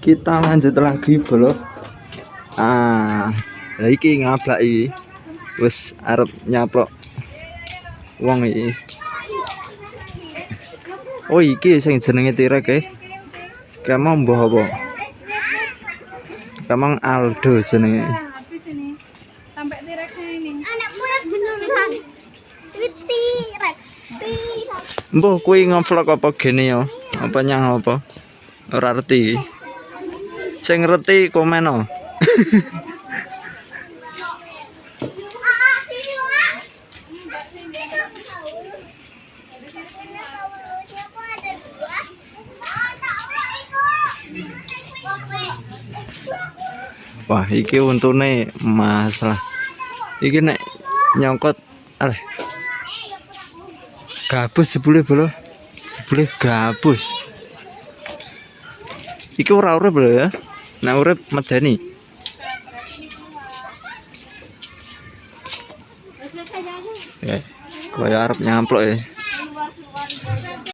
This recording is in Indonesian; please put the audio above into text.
Kita lanjut lagi bro. Iki ngablaki wis arep nyaplok wong iki. Oh iki sing jenenge Tirek Kemang mbah apa? Kemang Aldo jenenge. Sampai T-Rex ini. Anakmu yang beneran. T-Rex. Mbah kuwi ngevlog apa gene ya? Apa nyang apa? Ora ngerti. Sing ngerti komen oh. Wah, iki untune masalah. Iki nek nyongkot gabus jebule bro. Jebule gabus. Iki ora urip lho ya. Nek urip medeni. Kaya arep nyamplok ya.